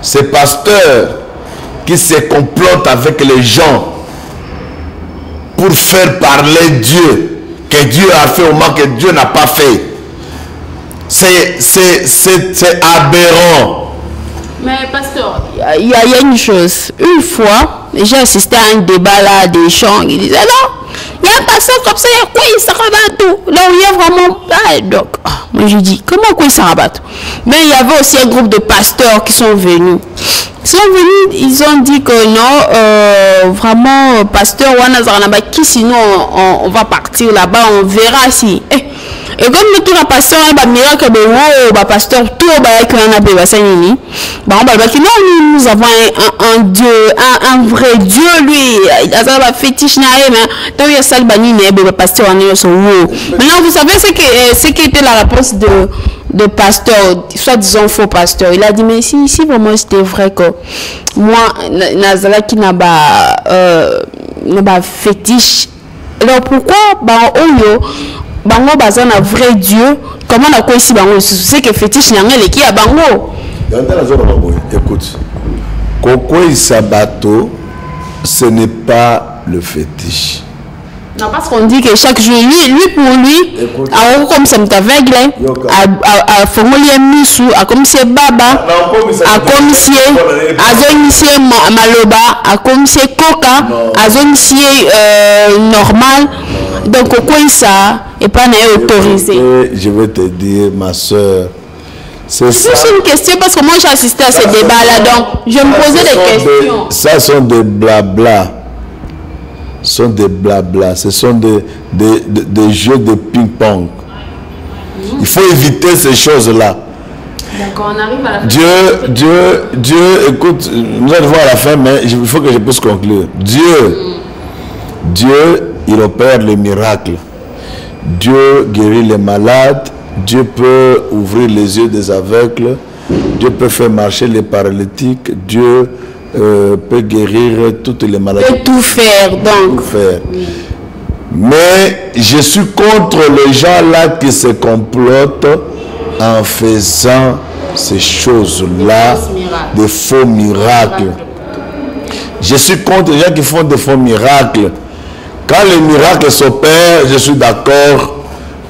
Ces pasteurs qui se complotent avec les gens pour faire parler Dieu, que Dieu a fait au moment que Dieu n'a pas fait. C'est aberrant. Mais pasteur, il y a une chose. Une fois, j'ai assisté à un débat là des gens qui disaient non, il y a un pasteur comme ça, quoi il s'arabat tout. Là où il y a vraiment... Ah, donc, moi je dis, comment quoi il s'arabat tout? Mais il y avait aussi un groupe de pasteurs qui sont venus. Ils sont venus, ils ont dit que non, vraiment, pasteur Wanazarnaba, qui sinon on va partir là-bas, on verra si... Et comme tout le pasteur a un miracle, le pasteur tout nous avons un Dieu, un vrai Dieu, lui. Il a un fétiche. Maintenant, vous savez ce qui était la réponse de pasteur, soit disant faux pasteur. Il a dit, mais si vraiment c'était vrai que moi, Nazala qui n'a pas fétiche, alors pourquoi bango bazana un vrai Dieu, comment on a quoi ici bango c'est que fétiche n'angé les qui a bango. Écoute, Kokoi Sabato, ce n'est pas le fétiche. Non, parce qu'on dit que chaque jour, lui pour lui, comme ça m'aveugle, à formuler misu, à comme c'est baba, à comme c'est azonisie maloba, à comme c'est coca, azonisie normal. Donc quoi ça et pas autorisé. Je vais te dire, ma soeur, c'est une question parce que moi j'ai assisté à ces débats là, donc je me posais des questions. Ça sont des blabla. Ce sont des blabla. Ce sont des jeux de ping-pong. Il faut éviter ces choses-là. D'accord, on arrive à la fin. Dieu, écoute, nous allons voir à la fin, mais il faut que je puisse conclure. Dieu, il opère les miracles. Dieu guérit les malades. Dieu peut ouvrir les yeux des aveugles. Dieu peut faire marcher les paralytiques. Dieu peut guérir toutes les maladies. Peut tout faire, donc. Tout faire. Mais je suis contre les gens là qui se complotent en faisant ces choses-là, des faux miracles. Je suis contre les gens qui font des faux miracles. Quand les miracles s'opèrent, je suis d'accord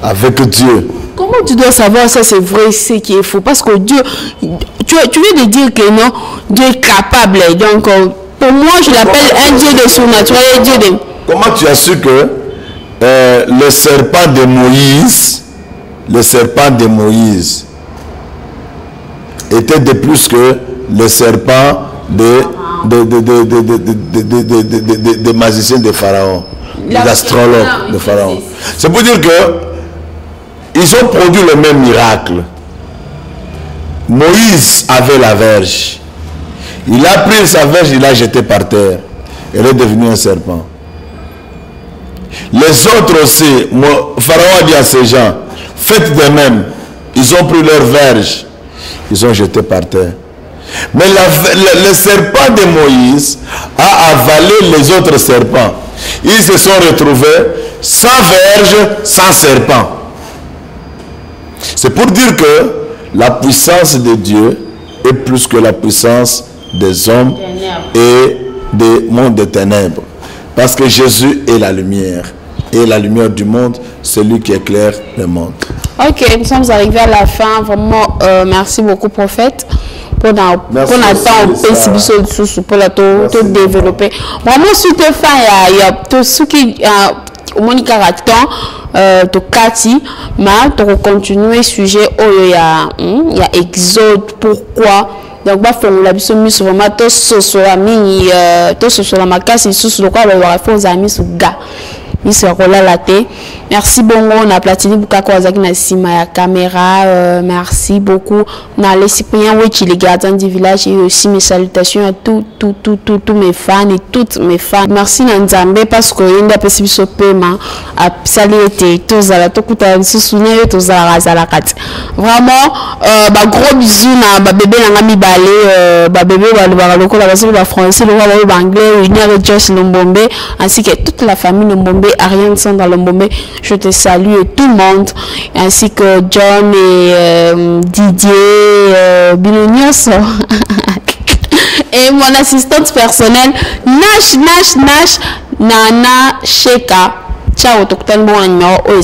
avec Dieu. Comment tu dois savoir ça c'est vrai, c'est qui est faux? Parce que Dieu, tu viens de dire que non, Dieu est capable. Donc, pour moi, je l'appelle un Dieu de surnaturel. Dieu de... Comment tu as su que le serpent de Moïse était de plus que le serpent des magiciens de Pharaon, des astrologues de Pharaon? C'est pour dire que ils ont produit le même miracle. Moïse avait la verge. Il a pris sa verge, il l'a jetée par terre. Elle est devenue un serpent. Les autres aussi, Pharaon a dit à ces gens, faites de même. Ils ont pris leur verge, ils ont jeté par terre. Mais le serpent de Moïse a avalé les autres serpents. Ils se sont retrouvés sans verge, sans serpent. C'est pour dire que la puissance de Dieu est plus que la puissance des hommes et des mondes des ténèbres. Parce que Jésus est la lumière. Et la lumière du monde, c'est lui qui éclaire le monde. Ok, nous sommes arrivés à la fin. Vraiment, merci beaucoup, prophète. Pour attendre pour la tout développer. Vraiment, si tu fais, il y a tout ce qui au moins to kati ma to continuer sujet il y a Exode. Pourquoi donc ba formula biso miso vraiment to soso la mingi to soso la makasi susu lokwa ba wa fo za miso ga miso kola la te. Merci bongo na platini bukako azaki na sima ya caméra. Merci beaucoup na les Cyprien Wetchi les gardiens du village et aussi mes salutations à tous mes fans et toutes mes fans. Merci na Nzambe parce que inda pesi biso pema a saluer tous à la tokuta souvenir tous à la carte. Vraiment ba gros bisous na ba bébé na ngami balé ba bébé ba lokola ba français ba anglais Union Josh Lombombe ainsi que toute la famille Lombombe Ariane Sandra Lombombe. Je te salue tout le monde, ainsi que John et Didier Bilognos et mon assistante personnelle Nash Nana Sheka. Ciao, tout le monde, numéro